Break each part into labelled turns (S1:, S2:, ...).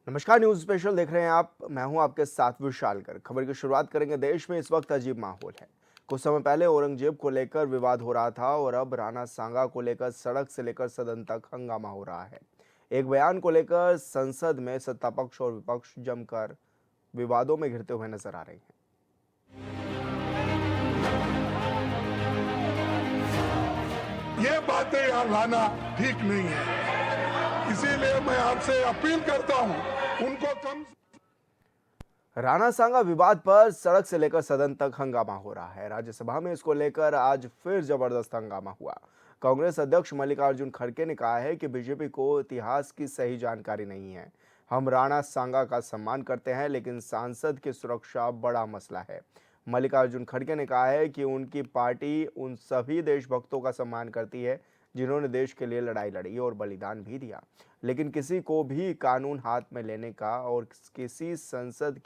S1: नमस्कार, news special देख रहे हैं आप। मैं हूं आपके साथ विशाल कर। खबर की शुरुआत करेंगे। देश में इस वक्त अजीब माहौल है। कुछ समय पहले औरंगजेब को लेकर विवाद हो रहा था और अब राणा सांगा को लेकर सड़क से लेकर सदन तक हंगामा हो रहा है। एक बयान को लेकर संसद में सत्ता पक्ष और विपक्ष जमकर विवादों में घिरते हुए नजर आ रहे हैं।
S2: ये बातें यहाँ लाना ठीक नहीं है, इसीलिए मैं आपसे अपील करता हूँ उनको कम।
S1: राणा सांगा विवाद पर सड़क से लेकर सदन तक हंगामा हो रहा है। राज्यसभा में इसको लेकर आज फिर जबरदस्त हंगामा हुआ। कांग्रेस अध्यक्ष मल्लिकार्जुन खड़गे ने कहा है कि बीजेपी को इतिहास की सही जानकारी नहीं है। हम राणा सांगा का सम्मान करते हैं, लेकिन सांसद की सुरक्षा बड़ा मसला है। मल्लिकार्जुन खड़गे ने कहा है कि उनकी पार्टी उन सभी देशभक्तों का सम्मान करती है जिन्होंने देश के लिए लड़ाई लड़ी और बलिदान भी दिया, लेकिन किसी को भी कानून हाथ में लेने का और किसी सांसद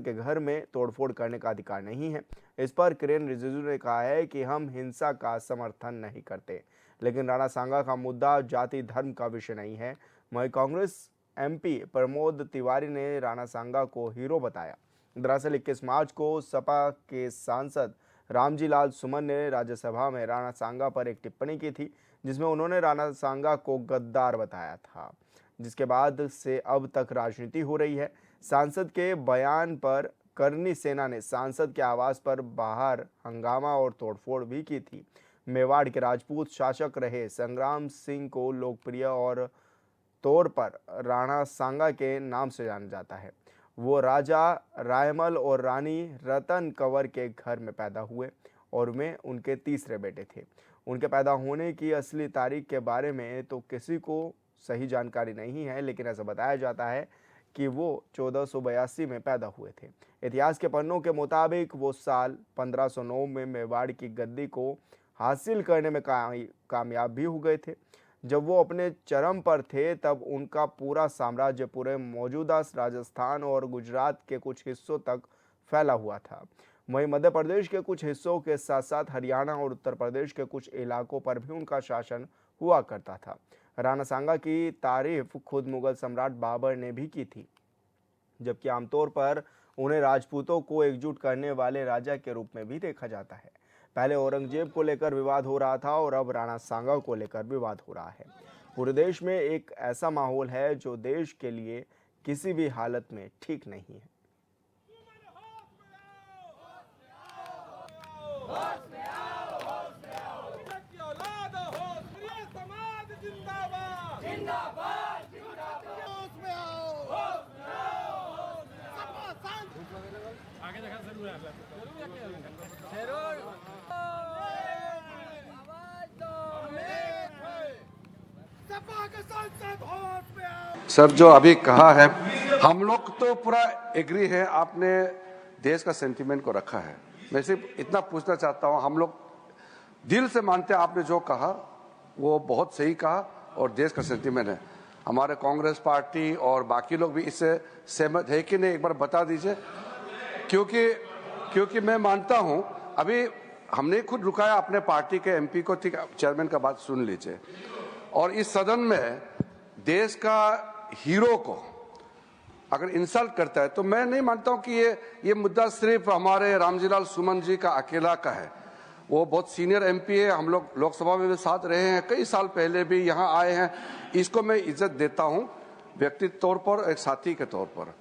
S1: के घर में तोड़फोड़ करने का अधिकार नहीं है। इस पर किरेन रिजिजू ने कहा है कि हम हिंसा का समर्थन नहीं करते, लेकिन राणा सांगा का मुद्दा जाति धर्म का विषय नहीं है। वहीं कांग्रेस एमपी प्रमोद तिवारी ने राणा सांगा को हीरो बताया। दरअसल 21 मार्च को सपा के सांसद रामजी लाल सुमन ने राज्यसभा में राणा सांगा पर एक टिप्पणी की थी, जिसमें उन्होंने राणा सांगा को गद्दार बताया था, जिसके बाद से अब तक राजनीति हो रही है। सांसद के बयान पर करनी सेना ने सांसद के आवास पर बाहर हंगामा और तोड़फोड़ भी की थी। मेवाड़ के राजपूत शासक रहे संग्राम सिंह को लोकप्रिय और तौर पर राणा सांगा के नाम से जाना जाता है। वो राजा रायमल और रानी रतन कंवर के घर में पैदा हुए और वे उनके तीसरे बेटे थे। उनके पैदा होने की असली तारीख के बारे में तो किसी को सही जानकारी नहीं है, लेकिन ऐसा बताया जाता है कि वो 1482 में पैदा हुए थे। इतिहास के पन्नों के मुताबिक वो साल 1509 में मेवाड़ की गद्दी को हासिल करने में कामयाब भी हो गए थे। जब वो अपने चरम पर थे तब उनका पूरा साम्राज्य पूरे मौजूदा राजस्थान और गुजरात के कुछ हिस्सों तक फैला हुआ था। वहीं मध्य प्रदेश के कुछ हिस्सों के साथ साथ हरियाणा और उत्तर प्रदेश के कुछ इलाकों पर भी उनका शासन हुआ करता था। राणा सांगा की तारीफ खुद मुगल सम्राट बाबर ने भी की थी, जबकि आमतौर पर उन्हें राजपूतों को एकजुट करने वाले राजा के रूप में भी देखा जाता है। पहले औरंगजेब को लेकर विवाद हो रहा था और अब राणा सांगा को लेकर विवाद हो रहा है। पूरे देश में एक ऐसा माहौल है जो देश के लिए किसी भी हालत में ठीक नहीं है।
S3: सर, जो अभी कहा है, हम लोग तो पूरा एग्री है। आपने देश का सेंटीमेंट को रखा है। मैं सिर्फ इतना पूछना चाहता हूं, हम लोग दिल से मानते हैं आपने जो कहा वो बहुत सही कहा और देश का सेंटीमेंट है। हमारे कांग्रेस पार्टी और बाकी लोग भी इससे सहमत है कि नहीं, एक बार बता दीजिए। क्योंकि मैं मानता हूं, अभी हमने खुद रुकाया अपने पार्टी के एमपी को, ठीक, चेयरमैन का बात सुन लीजिए। और इस सदन में देश का हीरो को अगर इंसल्ट करता है तो मैं नहीं मानता हूं कि ये मुद्दा सिर्फ हमारे रामजी लाल सुमन जी का अकेला का है। वो बहुत सीनियर एमपी है, हम लोग लोकसभा में भी साथ रहे हैं, कई साल पहले भी यहाँ आए हैं। इसको मैं इज्जत देता हूं व्यक्तिगत तौर पर, एक साथी के तौर पर।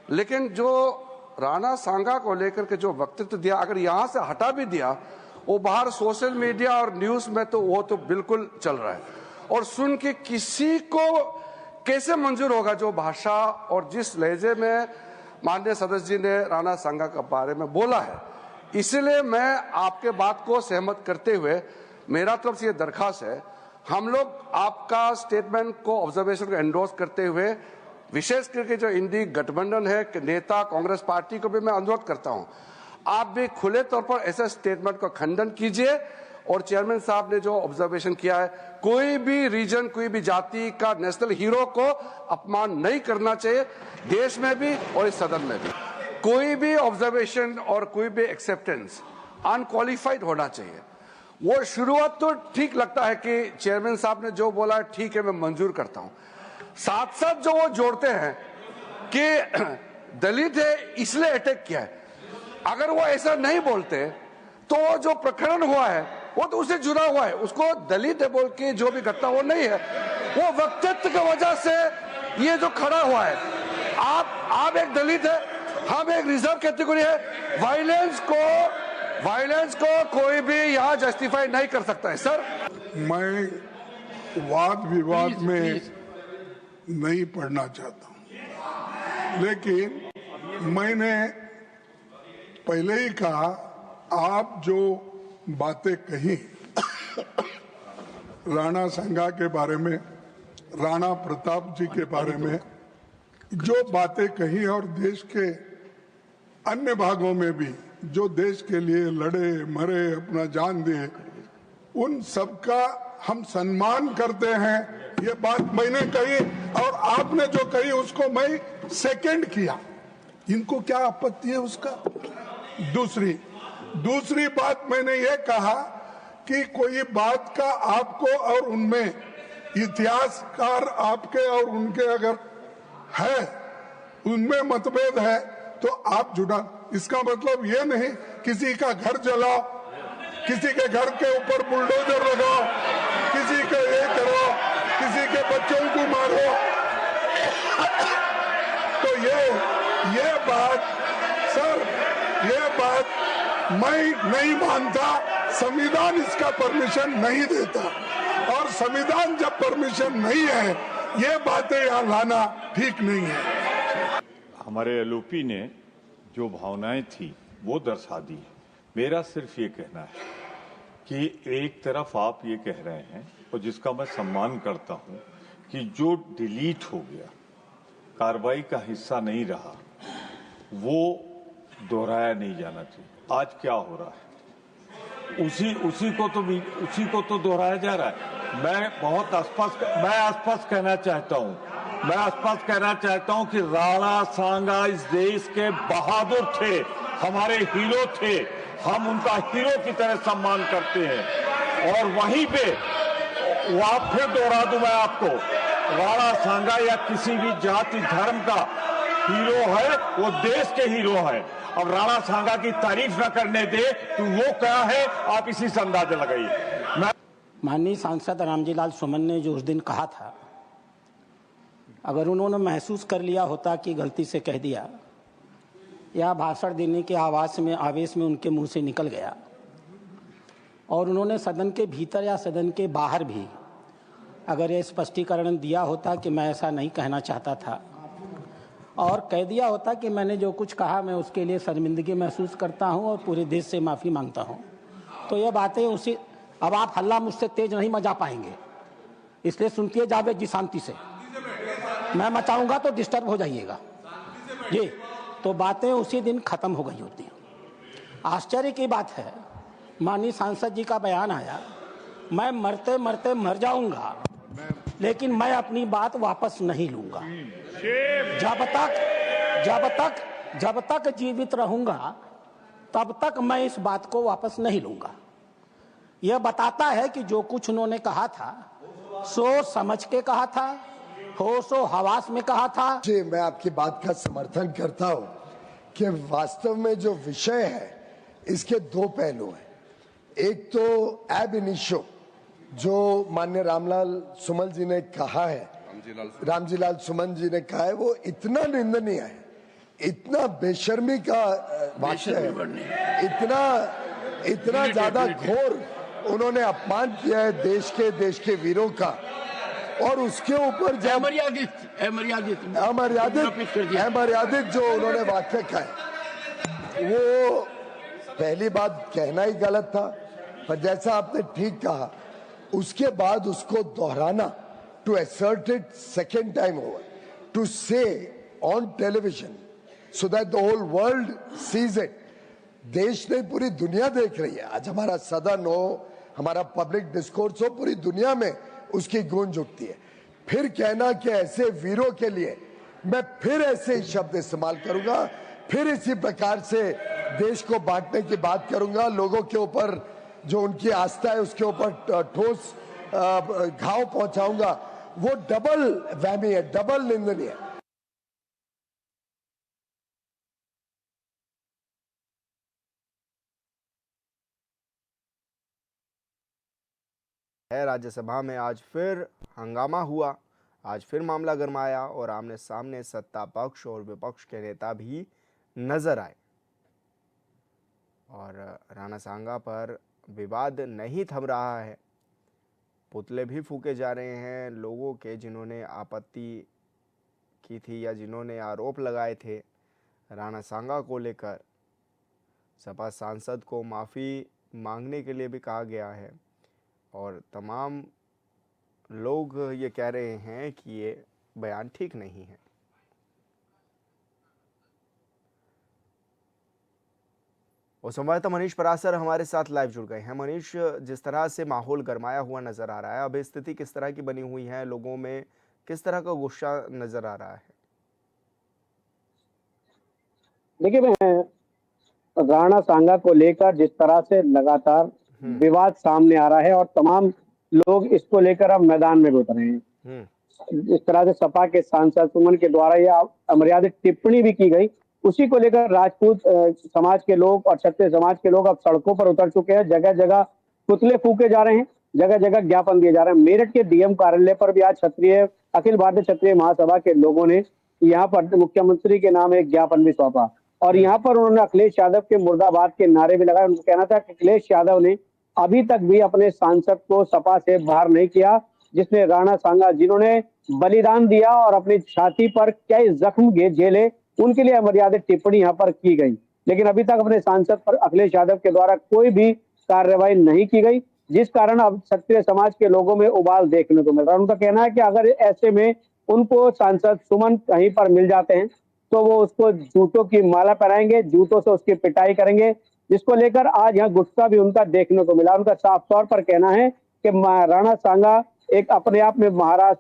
S3: लेकिन जो राणा सांगा को लेकर के जो वक्तव्य दिया, अगर यहाँ से हटा भी दिया, वो बाहर सोशल मीडिया और न्यूज में तो वो तो बिल्कुल चल रहा है। और सुन के किसी को कैसे मंजूर होगा जो भाषा और जिस लहजे में माननीय सदस्य जी ने राणा सांगा के बारे में बोला है। इसलिए मैं आपके बात को सहमत करते हुए मेरा तरफ से ये दरखास्त है, हम लोग आपका स्टेटमेंट को, ऑब्जर्वेशन को एंडोर्स करते हुए, विशेष करके जो इंडी गठबंधन है नेता कांग्रेस पार्टी को भी मैं अनुरोध करता हूं, आप भी खुले तौर पर ऐसे स्टेटमेंट का खंडन कीजिए। और चेयरमैन साहब ने जो ऑब्जर्वेशन किया है, कोई भी रीजन, कोई भी जाति का नेशनल हीरो को अपमान नहीं करना चाहिए, देश में भी और इस सदन में भी। कोई भी ऑब्जर्वेशन और कोई भी एक्सेप्टेंस अनक्वालिफाइड होना चाहिए। वो शुरुआत तो ठीक लगता है कि चेयरमैन साहब ने जो बोला ठीक है, मैं मंजूर करता हूं। साथ साथ जो वो जोड़ते हैं कि दलित है इसलिए अटैक किया है, अगर वो ऐसा नहीं बोलते तो वो जो प्रकरण हुआ है वो तो उससे जुड़ा हुआ है, उसको दलित है बोल के जो भी घटना वो नहीं है, वो वक्तव्य की वजह से ये जो खड़ा हुआ है। आप एक दलित है, हम एक रिजर्व कैटेगरी है, वायलेंस को कोई भी यहाँ जस्टिफाई नहीं कर सकता है। सर,
S2: मैं वाद विवाद में नहीं पढ़ना चाहता हूं, लेकिन मैंने पहले ही कहा, आप जो बातें कही राणा संगा के बारे में, राणा प्रताप जी के बारे में जो बातें कही, और देश के अन्य भागों में भी जो देश के लिए लड़े मरे अपना जान दिए, उन सबका हम सम्मान करते हैं। ये बात मैंने कही और आपने जो कही उसको मैं सेकंड किया। इनको क्या आपत्ति है उसका? दूसरी बात मैंने ये कहा कि कोई बात का आपको और उनमें इतिहासकार आपके और उनके अगर है, उनमें मतभेद है तो आप जुड़ा। इसका मतलब ये नहीं किसी का घर जलाओ, किसी के घर के ऊपर बुलडोजर लगाओ, किसी का ये करो, किसी के बच्चों को मारो। तो ये बात सर, ये बात मैं नहीं मानता। संविधान इसका परमिशन नहीं देता, और संविधान जब परमिशन नहीं है, ये बातें यहाँ लाना ठीक नहीं है।
S4: हमारे एलओपी ने जो भावनाएं थी वो दर्शा दी। मेरा सिर्फ ये कहना है कि एक तरफ आप ये कह रहे हैं, और जिसका मैं सम्मान करता हूं, कि जो डिलीट हो गया, कार्रवाई का हिस्सा नहीं रहा, वो दोहराया नहीं जाना चाहिए। आज क्या हो रहा है, उसी को तो दोहराया जा रहा है। मैं स्पष्ट कहना चाहता हूं कि राणा सांगा इस देश के बहादुर थे, हमारे हीरो थे, हम उनका हीरो की तरह सम्मान करते हैं। और वहीं पे फिर दोहरा दूं मैं आपको, राणा सांगा या किसी भी जाति धर्म का हीरो है, वो देश के हीरो है। अब राणा सांगा की तारीफ न करने दे तो वो क्या है, आप इसी से अंदाजा लगाइए।
S5: माननीय सांसद रामजीलाल सुमन ने जो उस दिन कहा था, अगर उन्होंने महसूस कर लिया होता कि गलती से कह दिया, या भाषण देने के आवेश में उनके मुंह से निकल गया, और उन्होंने सदन के भीतर या सदन के बाहर भी अगर ये स्पष्टीकरण दिया होता कि मैं ऐसा नहीं कहना चाहता था, और कह दिया होता कि मैंने जो कुछ कहा मैं उसके लिए शर्मिंदगी महसूस करता हूं और पूरे देश से माफ़ी मांगता हूं, तो ये बातें अब आप हल्ला मुझसे तेज नहीं मचा पाएंगे, इसलिए सुनती है जावेद जी शांति से। मैं मचाऊंगा तो डिस्टर्ब हो जाइएगा जी। तो बातें उसी दिन खत्म हो गई होती हैं। आश्चर्य की बात है, माननीय सांसद जी का बयान आया, मैं मरते मरते मर जाऊंगा लेकिन मैं अपनी बात वापस नहीं लूंगा। जब तक जीवित रहूंगा तब तक मैं इस बात को वापस नहीं लूंगा। यह बताता है कि जो कुछ उन्होंने कहा था सोच समझ के कहा था, होशो हवास में कहा था।
S6: जी, मैं आपकी बात का समर्थन करता हूं कि वास्तव में जो विषय है इसके दो पहलू हैं। एक तो एब इनिशियो जो माननीय रामजीलाल सुमन जी ने कहा है, वो इतना निंदनीय है, इतना बेशर्मी का वाक्य है, इतना ज्यादा घोर उन्होंने अपमान किया है देश के वीरों का। और उसके ऊपर जब अमर्यादित जो उन्होंने वाक्य कहा है, वो पहली बात कहना ही गलत था, पर जैसा आपने ठीक कहा उसके बाद उसको दोहराना, to assert it second time over, to say on television so that the whole world sees it। देश नहीं पूरी दुनिया देख रही है। आज हमारा सदन हो, हमारा पब्लिक डिस्कोर्स हो, पूरी दुनिया में उसकी गूंज उठती है। फिर कहना कि ऐसे वीरों के लिए मैं फिर ऐसे ही शब्द इस्तेमाल करूंगा, फिर इसी प्रकार से देश को बांटने की बात करूंगा, लोगों के ऊपर जो उनकी आस्था है उसके ऊपर ठोस घाव पहुंचाऊंगा, वो डबल वहमी है, डबल निंदनीय है।
S1: राज्यसभा में आज फिर हंगामा हुआ। आज फिर मामला गरमाया और आमने सामने सत्ता पक्ष और विपक्ष के नेता भी नजर आए और राणा सांगा पर विवाद नहीं थम रहा है। पुतले भी फूके जा रहे हैं लोगों के जिन्होंने आपत्ति की थी या जिन्होंने आरोप लगाए थे राणा सांगा को लेकर। सपा सांसद को माफ़ी मांगने के लिए भी कहा गया है और तमाम लोग ये कह रहे हैं कि ये बयान ठीक नहीं है। और संवाददाता मनीष परासर हमारे साथ लाइव जुड़ गए हैं। मनीष, जिस तरह से माहौल गरमाया हुआ नजर आ रहा है, अब स्थिति किस तरह की बनी हुई है, लोगों में किस तरह का गुस्सा नजर आ रहा है?
S7: देखिए, मैं राणा सांगा को लेकर जिस तरह से लगातार विवाद सामने आ रहा है और तमाम लोग इसको लेकर अब मैदान में उतरे हैं। जिस तरह से सपा के सांसद सुमन के द्वारा यह अमर्यादित टिप्पणी भी की गई, उसी को लेकर राजपूत समाज के लोग और क्षत्रिय समाज के लोग अब सड़कों पर उतर चुके हैं। जगह जगह पुतले फूके जा रहे हैं, जगह जगह ज्ञापन दिए जा रहे हैं। मेरठ के डीएम कार्यालय पर भी आज अखिल भारतीय क्षत्रिय महासभा के लोगों ने यहाँ पर मुख्यमंत्री के नाम एक ज्ञापन भी सौंपा और यहाँ पर उन्होंने अखिलेश यादव के मुर्दाबाद के नारे भी लगाए। उनका कहना था कि अखिलेश यादव ने अभी तक भी अपने सांसद को सपा से बाहर नहीं किया, जिसने राणा सांगा जिन्होंने बलिदान दिया और अपनी छाती पर कई जख्म झेले, उनके लिए अमर्यादित टिप्पणी यहाँ पर की गई। लेकिन अभी तक अपने सांसद पर अखिलेश यादव के द्वारा कोई भी कार्रवाई नहीं की गई, जिस कारण अब क्षत्रिय समाज के लोगों में उबाल देखने को मिल रहा है। उनका कहना है कि अगर ऐसे में उनको सांसद सुमन कहीं पर मिल जाते हैं तो वो उसको जूतों की माला पहनाएंगे, जूतों से उसकी पिटाई करेंगे, जिसको लेकर आज यहाँ गुस्सा भी उनका देखने को मिला। उनका साफ तौर पर कहना है कि राणा सांगा एक अपने आप में महाराज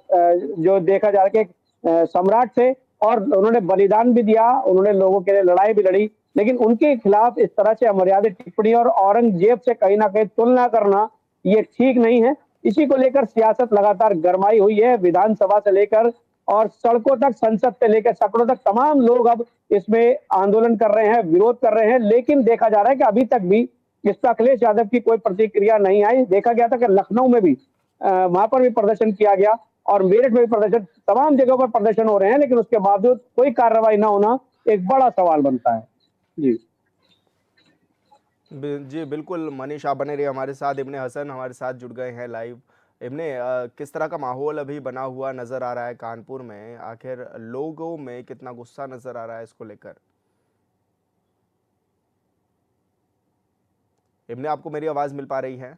S7: जो देखा जा रहा है सम्राट थे और उन्होंने बलिदान भी दिया, उन्होंने लोगों के लिए लड़ाई भी लड़ी, लेकिन उनके खिलाफ इस तरह से अमर्यादित टिप्पणी और औरंगजेब से कहीं ना कहीं तुलना करना ये ठीक नहीं है। इसी को लेकर सियासत लगातार गरमाई हुई है, विधानसभा से लेकर और सड़कों तक, संसद से लेकर सड़कों तक तमाम लोग अब इसमें आंदोलन कर रहे हैं, विरोध कर रहे हैं। लेकिन देखा जा रहा है कि अभी तक भी इस पर अखिलेश यादव की कोई प्रतिक्रिया नहीं आई। देखा गया था कि लखनऊ में भी वहां पर भी प्रदर्शन किया गया और मेरठ में भी प्रदर्शन, तमाम जगहों पर प्रदर्शन हो रहे हैं, लेकिन उसके बावजूद कोई कार्रवाई न होना एक बड़ा सवाल बनता है। जी
S1: जी बिल्कुल मनीष, आप बने रहिए हमारे साथ। इब्ने हसन हमारे साथ जुड़ गए हैं लाइव। इब्ने, किस तरह का माहौल अभी बना हुआ नज़र आ रहा है कानपुर में? आखिर लोगों में कितना गुस्सा नज़र आ रहा है इसको लेकर? इब्ने, आपको मेरी आवाज़ मिल पा रही है?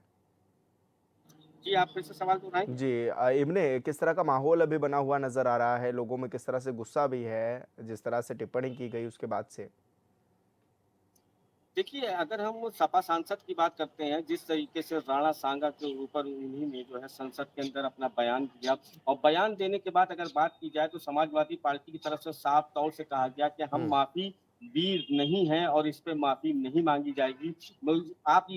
S8: जी, आप फिर से सवाल दोहराएं।
S1: जी, इब्ने, किस तरह का माहौल अभी बना हुआ नज़र आ रहा है? लोगों में किस तरह से गुस्सा भी है जिस तरह से टिप्पणी की गई उसके बाद से?
S8: देखिए, अगर हम सपा सांसद की बात करते हैं, जिस तरीके से राणा सांगा के ऊपर उन्हीं ने जो है संसद के अंदर अपना बयान दिया और बयान देने के बाद अगर बात की जाए तो समाजवादी पार्टी की तरफ से साफ तौर से कहा गया कि हम माफी वीर नहीं हैं और इस पे माफी नहीं मांगी जाएगी। आप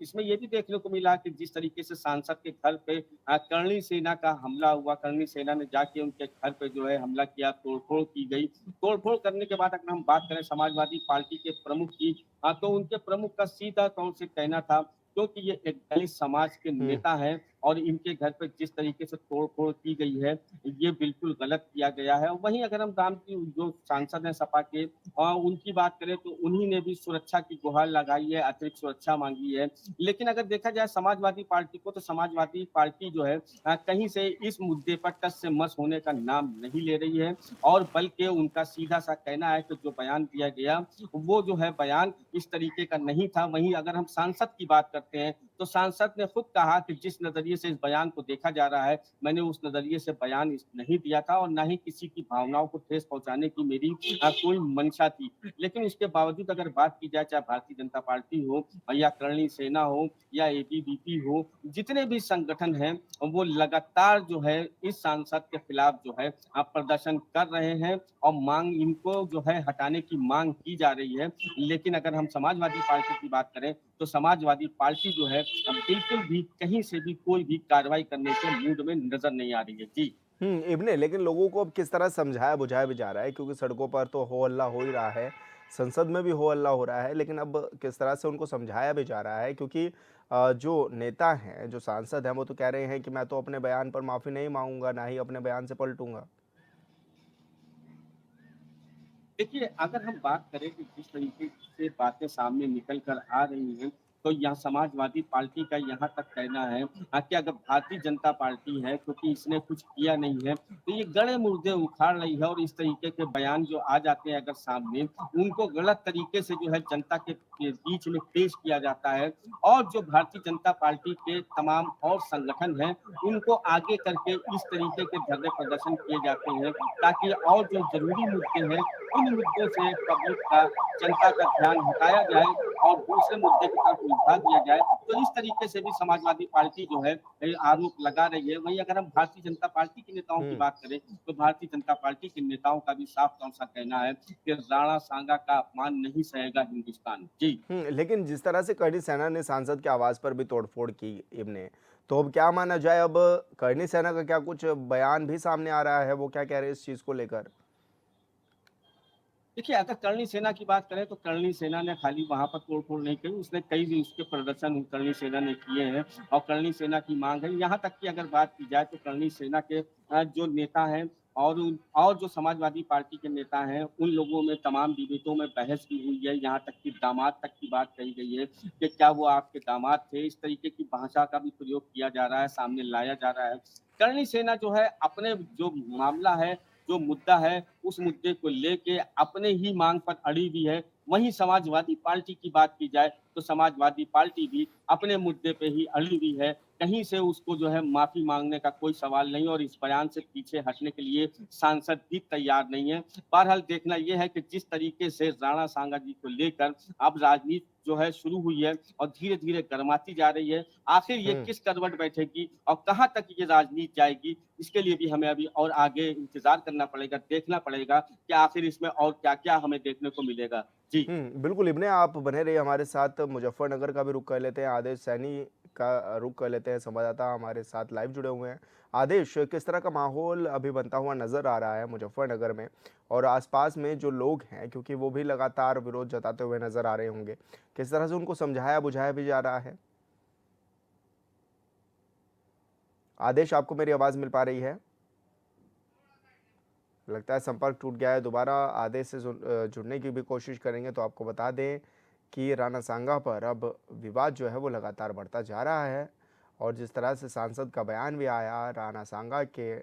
S8: इसमें ये भी देखने को मिला कि जिस तरीके से सांसद के घर पे करणी सेना का हमला हुआ, करणी सेना ने जाके उनके घर पे जो है हमला किया, तोड़फोड़ की गई। तोड़फोड़ करने के बाद अगर हम बात करें समाजवादी पार्टी के प्रमुख की, तो उनके प्रमुख का सीधा तौर से कहना था, क्योंकि ये एक दलित समाज के नेता हैं और इनके घर पर जिस तरीके से तोड़फोड़ की गई है, ये बिल्कुल गलत किया गया है। वहीं अगर हम राम की जो सांसद हैं सपा के, उनकी बात करें तो उन्हीं ने भी सुरक्षा की गुहार लगाई है, अतिरिक्त सुरक्षा मांगी है। लेकिन अगर देखा जाए समाजवादी पार्टी को, तो समाजवादी पार्टी जो है कहीं से इस मुद्दे पर टस से मस होने का नाम नहीं ले रही है और बल्कि उनका सीधा सा कहना है कि जो बयान दिया गया वो जो है बयान इस तरीके का नहीं था। वहीं अगर हम सांसद की बात करते हैं तो सांसद ने खुद कहा कि जिस नजरिए से इस बयान को देखा जा रहा है, मैंने उस नजरिए से बयान नहीं दिया था और ना ही किसी की भावनाओं को ठेस पहुंचाने की मेरी कोई मंशा थी। लेकिन इसके बावजूद अगर बात की जाए, चाहे भारतीय जनता पार्टी हो या करणी सेना हो या एबीवीपी हो, जितने भी संगठन हैं वो लगातार जो है इस सांसद के खिलाफ जो है प्रदर्शन कर रहे हैं और मांग इनको जो है हटाने की मांग की जा रही है। लेकिन अगर हम समाजवादी पार्टी की बात करें तो समाजवादी पार्टी जो है बिल्कुल भी कहीं से भी कोई भी कार्रवाई करने के मूड में नजर नहीं आ रही है। जी।
S1: इब्ने लेकिन लोगों को अब किस तरह समझाया बुझाया भी जा रहा है, क्योंकि सड़कों पर तो हो हल्ला हो ही रहा है, संसद में भी हो हल्ला हो रहा है, लेकिन अब किस तरह से उनको समझाया भी जा रहा है, क्योंकि जो नेता हैं, जो सांसद हैं, वो तो कह रहे हैं कि मैं तो अपने बयान पर माफी नहीं मांगूंगा, ना ही अपने बयान से पलटूंगा।
S8: देखिए, अगर हम बात करें कि जिस तरीके से बातें सामने निकल कर आ रही हैं, तो यहाँ समाजवादी पार्टी का यहाँ तक कहना है कि अगर भारतीय जनता पार्टी है, क्योंकि इसने कुछ किया नहीं है, तो ये गड़े मुर्दे उखाड़ रही है और इस तरीके के बयान जो आ जाते हैं अगर सामने, उनको गलत तरीके से जो है जनता के बीच में पेश किया जाता है और जो भारतीय जनता पार्टी के तमाम और संगठन हैं, उनको आगे करके इस तरीके के धरने प्रदर्शन किए जाते हैं, ताकि और जो ज़रूरी मुद्दे हैं, उन मुद्दों से पब्लिक का, जनता का ध्यान हटाया जाए और दूसरे मुद्दे की तरफ उलझा दिया जाए। तो इस तरीके से भी समाजवादी पार्टी जो है आरोप लगा रही है। वहीं अगर हम भारतीय जनता पार्टी के नेताओं की बात करें, तो भारतीय जनता पार्टी के नेताओं का भी साफ तौर सा कहना है कि राणा सांगा का अपमान नहीं सहेगा हिंदुस्तान। जी।
S1: लेकिन जिस तरह से करणी सेना ने सांसद के आवास पर भी तोड़फोड़ की इब्ने, तो अब क्या माना जाए, अब करणी सेना का क्या कुछ बयान भी सामने आ रहा है, वो क्या कह रहे हैं इस चीज को लेकर?
S8: देखिए, अगर करणी सेना की बात करें तो करणी सेना ने खाली वहाँ पर तोड़-फोड़ नहीं की, उसने कई भी उसके प्रदर्शन करणी सेना ने किए हैं और करणी सेना की मांग है। यहाँ तक कि अगर बात की जाए तो करणी सेना के जो नेता हैं और जो समाजवादी पार्टी के नेता हैं, उन लोगों में तमाम विवेकों में बहस भी हुई है। यहाँ तक कि दामाद तक की बात कही गई है कि क्या वो आपके दामाद थे? इस तरीके की भाषा का भी प्रयोग किया जा रहा है, सामने लाया जा रहा है। करणी सेना जो है अपने जो मामला है, जो मुद्दा है, उस मुद्दे को लेके अपने ही मांग पर अड़ी हुई है। वहीं समाजवादी पार्टी की बात की जाए तो समाजवादी पार्टी भी अपने मुद्दे पे ही अड़ी हुई है। कहीं से उसको जो है माफी मांगने का कोई सवाल नहीं और इस बयान से पीछे हटने के लिए सांसद भी तैयार नहीं है। बहरहाल देखना यह है कि जिस तरीके से राणा सांगा जी को लेकर अब राजनीति जो है शुरू हुई है और धीरे-धीरे गरमाती जा रही है। आखिर ये किस करवट बैठेगी और कहाँ तक ये राजनीति जाएगी, इसके लिए भी हमें अभी और आगे इंतज़ार करना पड़ेगा, देखना पड़ेगा कि आखिर इसमें और क्या-क्या हमें देखने को मिलेगा। जी।
S1: बिल्कुल इब्ने, आप बने रहिए हमारे साथ। मुजफ्फरनगर का भी रुख कर लेते हैं, आदेश सैनी का रुख कर लेते हैं, संवाददाता हमारे साथ लाइव जुड़े हुए हैं। आदेश, किस तरह का माहौल अभी बनता हुआ नजर आ रहा है मुजफ्फरनगर में और आसपास में जो लोग हैं, क्योंकि वो भी लगातार विरोध जताते हुए नजर आ रहे होंगे, किस तरह से उनको समझाया बुझाया भी जा रहा है? आदेश, आपको मेरी आवाज मिल पा रही है? लगता है संपर्क टूट गया है। दोबारा आदेश से जुड़ने की भी कोशिश करेंगे तो आपको बता दें कि राणा सांगा पर अब विवाद जो है वो लगातार बढ़ता जा रहा है और जिस तरह से सांसद का बयान भी आया, राणा सांगा के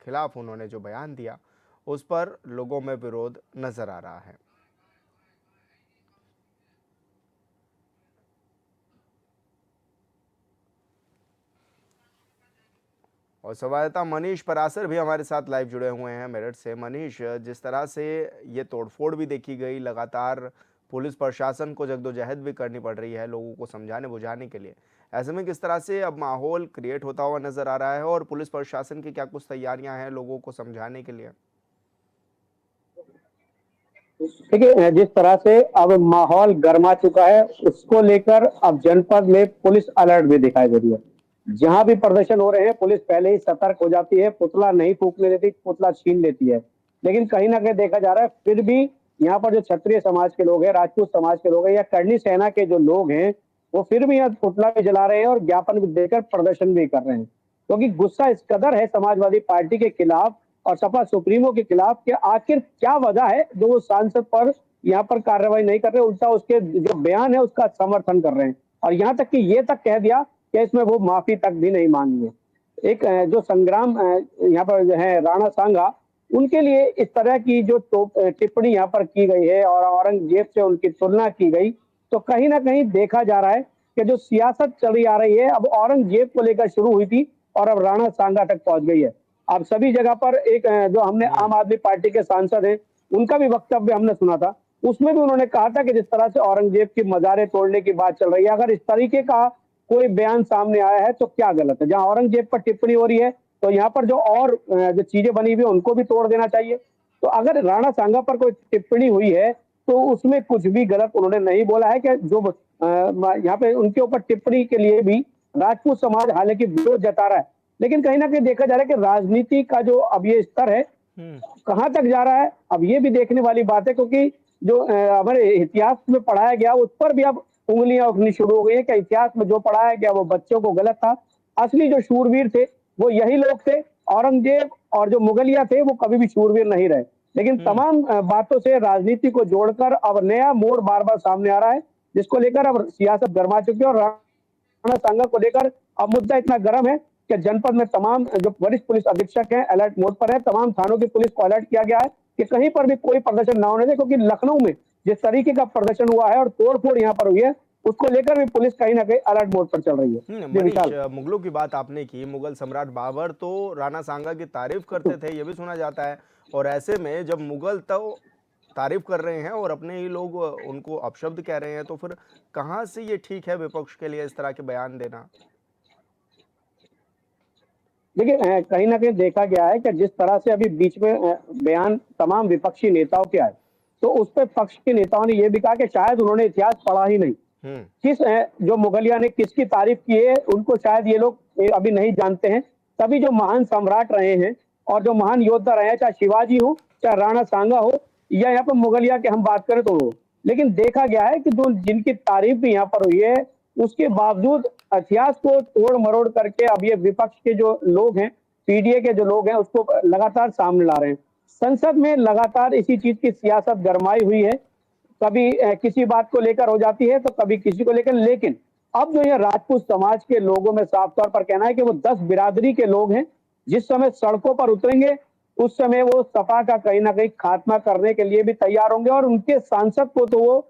S1: खिलाफ उन्होंने जो बयान दिया, उस पर लोगों में विरोध नजर आ रहा है। और संवाददाता मनीष परासर भी हमारे साथ लाइव जुड़े हुए हैं मेरठ से। मनीष, जिस तरह से ये तोड़फोड़ भी देखी गई, लगातार पुलिस प्रशासन को जद्दोजहद भी करनी पड़ रही है लोगों को समझाने बुझाने के लिए, ऐसे में किस तरह से अब माहौल क्रिएट होता हुआ नजर आ रहा है और पुलिस प्रशासन की क्या कुछ तैयारियां हैं लोगों को समझाने के लिए?
S7: देखिए, जिस तरह से अब माहौल गर्मा चुका है, उसको लेकर अब जनपद में पुलिस अलर्ट भी दिखाई दे रही है। जहां भी प्रदर्शन हो रहे हैं, पुलिस पहले ही सतर्क हो जाती है, पुतला नहीं फूकने देती, पुतला छीन लेती है। लेकिन कहीं ना कहीं देखा जा रहा है, फिर भी यहाँ पर जो क्षत्रिय समाज के लोग हैं, राजपूत समाज के लोग हैं या करनी सेना के जो लोग हैं, वो फिर भी यहाँ पुतला भी जला रहे हैं और ज्ञापन भी देकर प्रदर्शन भी कर रहे हैं, क्योंकि गुस्सा इस कदर है समाजवादी पार्टी के खिलाफ और सपा सुप्रीमो के खिलाफ कि आखिर क्या वजह है जो वो सांसद पर यहाँ पर कार्रवाई नहीं कर रहे, उल्टा उसके जो बयान है उसका समर्थन कर रहे हैं और यहाँ तक कि ये तक कह दिया कि इसमें वो माफी तक भी नहीं मांगी है। एक जो संग्राम यहाँ पर जो है राणा सांगा, उनके लिए इस तरह की जो टिप्पणी यहाँ पर की गई है और औरंगजेब से उनकी तुलना की गई, तो कहीं ना कहीं देखा जा रहा है कि जो सियासत चली आ रही है अब औरंगजेब को लेकर शुरू हुई थी और अब राणा सांगा तक पहुंच गई है। अब सभी जगह पर एक जो हमने आम आदमी पार्टी के सांसद हैं, उनका भी वक्तव्य हमने सुना था, उसमें भी उन्होंने कहा था कि जिस तरह से औरंगजेब की मजारें तोड़ने की बात चल रही है, अगर इस तरीके का कोई बयान सामने आया है तो क्या गलत है। जहां औरंगजेब पर टिप्पणी हो रही है तो यहाँ पर जो और जो चीजें बनी हुई है उनको भी तोड़ देना चाहिए। तो अगर राणा सांगा पर कोई टिप्पणी हुई है तो उसमें कुछ भी गलत उन्होंने नहीं बोला है कि जो यहाँ पे उनके ऊपर टिप्पणी के लिए भी राजपूत समाज हालांकि विरोध जता रहा है, लेकिन कहीं ना कहीं देखा जा रहा है कि राजनीति का जो अब ये स्तर है कहाँ तक जा रहा है, अब ये भी देखने वाली बात है, क्योंकि जो हमारे इतिहास में पढ़ाया गया उस पर भी अब उंगलियां उठनी शुरू हो गई है कि इतिहास में जो पढ़ाया गया वो बच्चों को गलत था। असली जो शूरवीर थे वो यही लोग थे। औरंगजेब और जो मुगलिया थे वो कभी भी शूरवीर नहीं रहे। लेकिन तमाम बातों से राजनीति को जोड़कर अब नया मोड़ बार बार सामने आ रहा है, जिसको लेकर अब सियासत गर्मा चुकी है। और राणा सांगा को लेकर अब मुद्दा इतना गर्म है कि जनपद में तमाम जो वरिष्ठ पुलिस अधीक्षक हैं अलर्ट मोड पर है। तमाम थानों की पुलिस को अलर्ट किया गया है कि कहीं पर भी कोई प्रदर्शन ना होने दे, क्योंकि लखनऊ में जिस तरीके का प्रदर्शन हुआ है और तोड़फोड़ यहाँ पर हुई है उसको लेकर भी पुलिस कहीं ना कहीं अलर्ट मोड पर चल रही है। जी
S1: मनीष,
S7: विशाल।
S1: मुगलों की बात आपने की, मुगल सम्राट बाबर तो राणा सांगा की तारीफ करते थे, ये भी सुना जाता है। और ऐसे में जब मुगल तो तारीफ कर रहे हैं और अपने ही लोग उनको अपशब्द कह रहे हैं, तो फिर कहाँ से ये ठीक है विपक्ष के लिए इस तरह के बयान देना?
S7: देखिए कहीं ना कहीं देखा गया है कि जिस तरह से अभी बीच में बयान तमाम विपक्षी नेताओं के आए, तो उस पर पक्ष के नेताओं ने यह भी कहा कि शायद उन्होंने इतिहास पढ़ा ही नहीं। किस जो मुगलिया ने किसकी तारीफ की है उनको शायद ये लोग अभी नहीं जानते हैं। तभी जो महान सम्राट रहे हैं और जो महान योद्धा रहे हैं, चाहे शिवाजी हो चाहे राणा सांगा हो या यहाँ पर मुगलिया की हम बात करें तो हो, लेकिन देखा गया है कि जो जिनकी तारीफ भी यहाँ पर हुई है उसके बावजूद इतिहास को तोड़ मरोड़ करके अब ये विपक्ष के जो लोग हैं, पीडीए के जो लोग हैं, उसको लगातार सामने ला रहे हैं। संसद में लगातार इसी चीज की सियासत गरमाई हुई है, कभी किसी बात को लेकर हो जाती है तो कभी किसी को लेकर। लेकिन अब जो ये राजपूत समाज के लोगों में साफ तौर पर कहना है कि वो 10 बिरादरी के लोग हैं, जिस समय सड़कों पर उतरेंगे उस समय वो सपा का कहीं ना कहीं खात्मा करने के लिए भी तैयार होंगे। और उनके सांसद को तो वो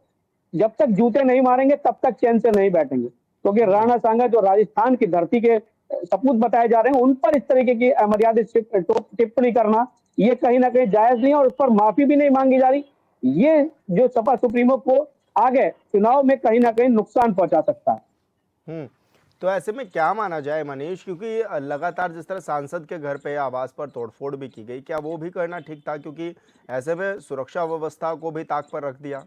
S7: जब तक जूते नहीं मारेंगे तब तक चैन से नहीं बैठेंगे, क्योंकि राणा सांगा जो राजस्थान की धरती के सपूत बताए जा रहे हैं, उन पर इस तरीके की अमर्यादित टिप्पणी करना ये कहीं ना कहीं जायज नहीं है और उस पर माफी भी नहीं मांगी जा रही। ये जो सपा सुप्रीमो को आगे चुनाव में कहीं ना कहीं नुकसान पहुंचा सकता है।
S1: तो ऐसे में क्या माना जाए मनीष, क्योंकि लगातार जिस तरह सांसद के घर पे आवास पर तोड़फोड़ भी की गई, क्या वो भी करना ठीक था? क्योंकि ऐसे में सुरक्षा व्यवस्था को भी ताक पर रख दिया।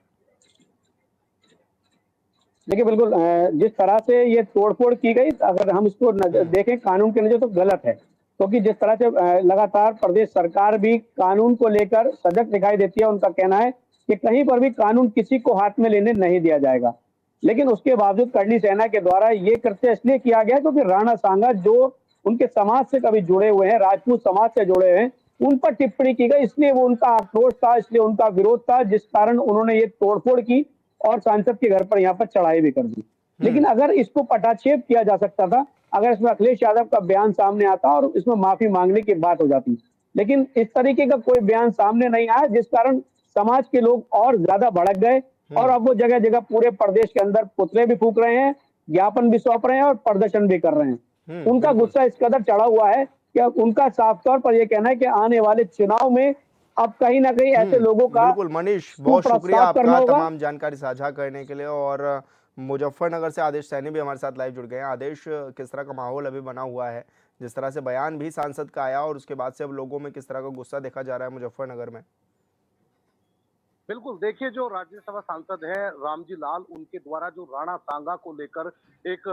S7: देखिए बिल्कुल जिस तरह से ये तोड़फोड़ की गई, अगर हम इसको देखें कानून के नजर तो गलत है, क्योंकि जिस तरह से लगातार प्रदेश सरकार भी कानून को लेकर सजग दिखाई देती है। उनका कहना है कि कहीं पर भी कानून किसी को हाथ में लेने नहीं दिया जाएगा, लेकिन उसके बावजूद करनी सेना के द्वारा ये कृत्य इसलिए किया गया क्योंकि राणा सांगा जो उनके समाज से कभी जुड़े हुए हैं, राजपूत समाज से जुड़े हैं, उन पर टिप्पणी की गई, इसलिए वो उनका आक्रोश था, इसलिए उनका विरोध था, जिस कारण उन्होंने ये तोड़फोड़ की और सांसद के घर पर यहाँ पर चढ़ाई भी कर दी। लेकिन अगर इसको पटाक्षेप किया जा सकता था, अगर इसमें अखिलेश यादव का बयान सामने आता और इसमें माफी मांगने की बात हो जाती, लेकिन इस तरीके का कोई बयान सामने नहीं आया, जिस कारण समाज के लोग और ज्यादा भड़क गए और अब वो जगह जगह पूरे प्रदेश के अंदर पुतले भी फूक रहे हैं, ज्ञापन भी सौंप रहे हैं और प्रदर्शन भी कर रहे हैं। उनका गुस्सा इस कदर चढ़ा हुआ है कि उनका साफ तौर पर यह कहना है कि आने वाले चुनाव में अब कहीं ना कहीं ऐसे लोगों का।
S1: बिल्कुल मनीष, बहुत शुक्रिया आपका तमाम जानकारी साझा करने के लिए। और मुजफ्फरनगर से आदेश सैनी भी हमारे साथ लाइव जुड़ गए हैं। आदेश, किस तरह का माहौल अभी बना हुआ है, जिस तरह से बयान भी सांसद का आया और उसके बाद से अब लोगों में किस तरह का गुस्सा देखा जा रहा है मुजफ्फरनगर में?
S9: बिल्कुल, देखिए जो राज्यसभा सांसद है रामजी लाल, उनके द्वारा जो राणा सांगा को लेकर एक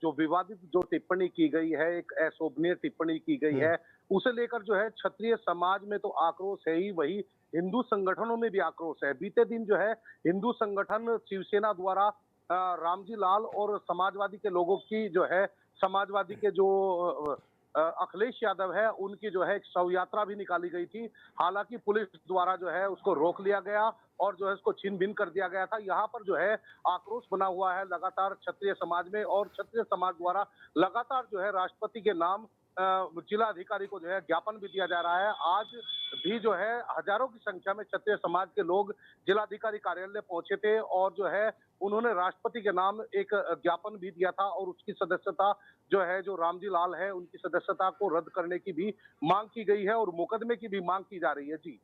S9: जो विवादित जो टिप्पणी की गई है, एक अशोभनीय टिप्पणी की गई है, उसे लेकर जो है क्षत्रिय समाज में तो आक्रोश है ही, वही हिंदू संगठनों में भी आक्रोश है। बीते दिन जो है हिंदू संगठन शिवसेना द्वारा रामजी लाल और समाजवादी के लोगों की जो है, समाजवादी के जो अखिलेश यादव है उनकी जो है एक शव यात्रा भी निकाली गई थी। हालांकि पुलिस द्वारा जो है उसको रोक लिया गया और जो है उसको छीन भिन कर दिया गया था। यहाँ पर जो है आक्रोश बना हुआ है लगातार क्षत्रिय समाज में, और क्षत्रिय समाज द्वारा लगातार जो है राष्ट्रपति के नाम जिला अधिकारी को जो है ज्ञापन भी दिया जा रहा है। आज भी जो है हजारों की संख्या में क्षत्रिय समाज के लोग जिलाधिकारी कार्यालय पहुंचे थे और जो है उन्होंने राष्ट्रपति के नाम एक ज्ञापन भी दिया था और उसकी सदस्यता जो है, जो रामजी लाल है उनकी सदस्यता को रद्द करने की भी मांग की गई है और मुकदमे की भी मांग की जा रही है। जी,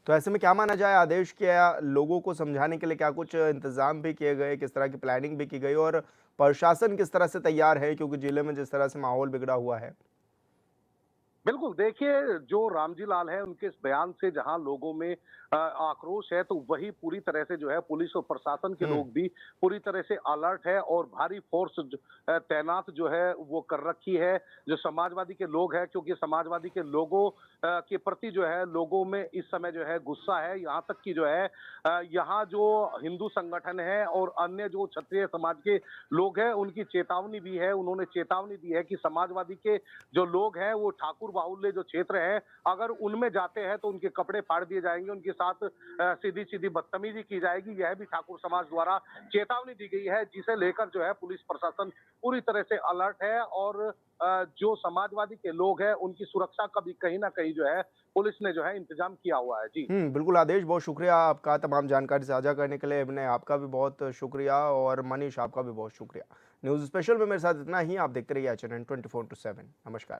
S1: तो ऐसे में क्या माना जाए, आदेश किया लोगों को समझाने के लिए क्या कुछ इंतजाम भी किए गए, किस तरह की प्लानिंग भी की गई और प्रशासन किस तरह से तैयार है, क्योंकि जिले में जिस तरह से माहौल बिगड़ा हुआ है?
S9: बिल्कुल, देखिए जो रामजी लाल है उनके इस बयान से जहां लोगों में आक्रोश है, तो वही पूरी तरह से जो है पुलिस और प्रशासन के लोग भी पूरी तरह से अलर्ट है और भारी फोर्स तैनात जो है वो कर रखी है। जो समाजवादी के लोग हैं, क्योंकि समाजवादी के लोगों के प्रति जो है लोगों में इस समय जो है गुस्सा है, यहाँ तक कि जो है यहाँ जो हिंदू संगठन है और अन्य जो क्षत्रिय समाज के लोग हैं उनकी चेतावनी भी है। उन्होंने चेतावनी दी है कि समाजवादी के जो लोग हैं वो ठाकुर बाहुल्य जो क्षेत्र है, अगर उनमें जाते हैं तो उनके कपड़े फाड़ दिए जाएंगे, उनके साथ सीधी सीधी बदतमीजी की जाएगी। यह भी ठाकुर समाज द्वारा चेतावनी दी गई है, जिसे लेकर जो है पुलिस प्रशासन पूरी तरह से अलर्ट है और जो समाजवादी के लोग हैं उनकी सुरक्षा का भी कहीं ना कहीं जो है पुलिस ने जो है इंतजाम किया हुआ है। जी
S1: बिल्कुल आदेश, बहुत शुक्रिया आपका तमाम जानकारी साझा करने के लिए। इब्ने आपका भी बहुत शुक्रिया और मनीष आपका भी बहुत शुक्रिया। न्यूज़ स्पेशल में मेरे साथ इतना ही। आप देखते रहिए HNN 24/7। नमस्कार।